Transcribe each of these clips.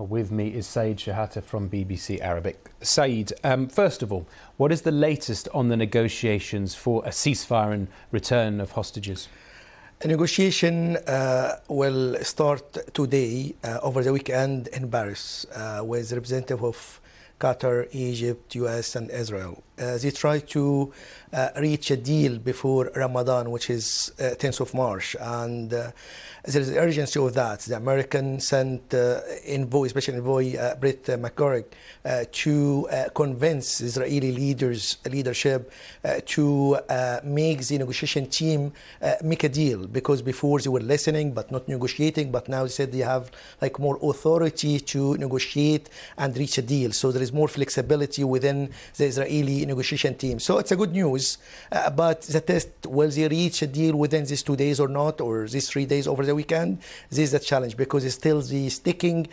Well, with me is Shehata from BBC Arabic. Saeed, first of all, what is the latest on the negotiations for a ceasefire and return of hostages? A negotiation will start today over the weekend in Paris with representatives of Qatar, Egypt, US and Israel. They try to reach a deal before Ramadan, which is 10th of March. And there is urgency of that. The Americans sent envoy, special envoy Brett McGurk, to convince Israeli leadership to make the negotiation team make a deal, because before they were listening but not negotiating, but now they said they have like more authority to negotiate and reach a deal. So there is more flexibility within the Israeli negotiation team. So it's a good news, but the test, will they reach a deal within these 2 days or not, or these 3 days over the weekend? This is the challenge, because it's still the sticking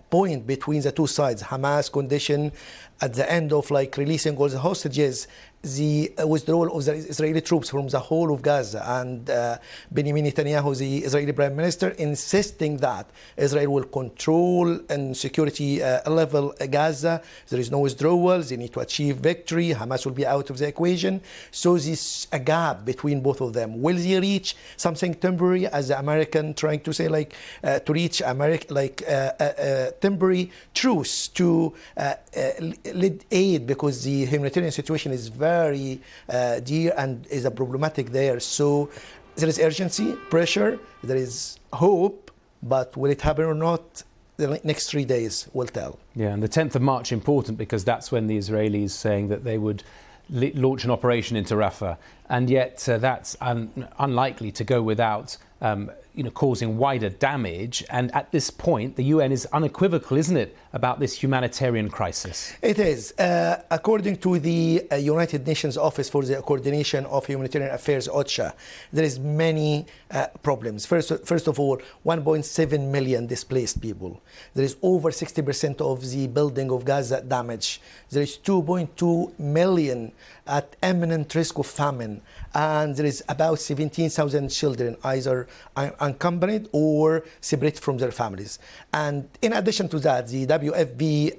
point between the two sides. Hamas condition at the end of like releasing all the hostages, the withdrawal of the Israeli troops from the whole of Gaza, and Benjamin Netanyahu, the Israeli Prime Minister, insisting that Israel will control and security level Gaza. There is no withdrawal. They need to achieve victory. Hamas will be out of the equation. So there's a gap between both of them. Will they reach something temporary, as the American trying to say, like to reach temporary truce to lead aid, because the humanitarian situation is very dear and is a problematic there. So there is urgency, pressure, there is hope, but will it happen or not? The next 3 days will tell. Yeah, and the 10th of March important because that's when the Israelis saying that they would launch an operation into Rafah, and yet that's unlikely to go without causing wider damage. And at this point, the UN is unequivocal, isn't it, about this humanitarian crisis? It is. According to the United Nations Office for the Coordination of Humanitarian Affairs, OCHA, there is many problems. First of all, 1.7 million displaced people. There is over 60% of the building of Gaza damaged. There is 2.2 million at imminent risk of famine. And there is about 17,000 children either unaccompanied or separate from their families. And in addition to that, the WFP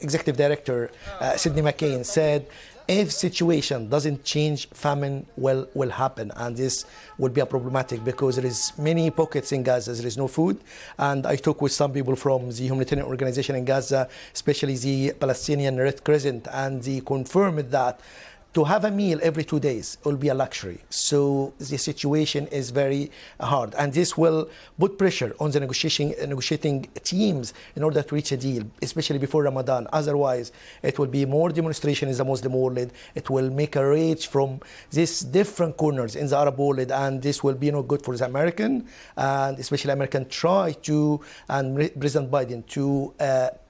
Executive Director, Sidney McCain, said if situation doesn't change, famine will happen. And this will be a problematic, because there is many pockets in Gaza, there is no food. And I talked with some people from the humanitarian organization in Gaza, especially the Palestinian Red Crescent, and they confirmed that to have a meal every 2 days will be a luxury. So the situation is very hard. And this will put pressure on the negotiating teams in order to reach a deal, especially before Ramadan. Otherwise, it will be more demonstration in the Muslim world. It will make a rage from these different corners in the Arab world. And this will be not good for the American, and especially American try to, and President Biden, to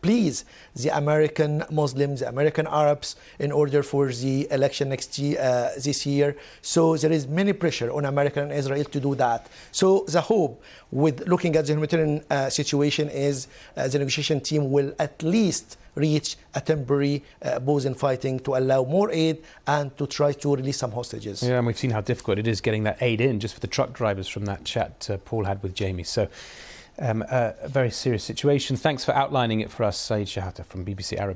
please the American Muslims, the American Arabs, in order for the election next year, this year. So there is many pressure on America and Israel to do that. So the hope with looking at the humanitarian situation is the negotiation team will at least reach a temporary pause in fighting to allow more aid and to try to release some hostages. Yeah, and we've seen how difficult it is getting that aid in, just for the truck drivers, from that chat Paul had with Jamie. So a very serious situation. Thanks for outlining it for us, Shehata from BBC Arabic.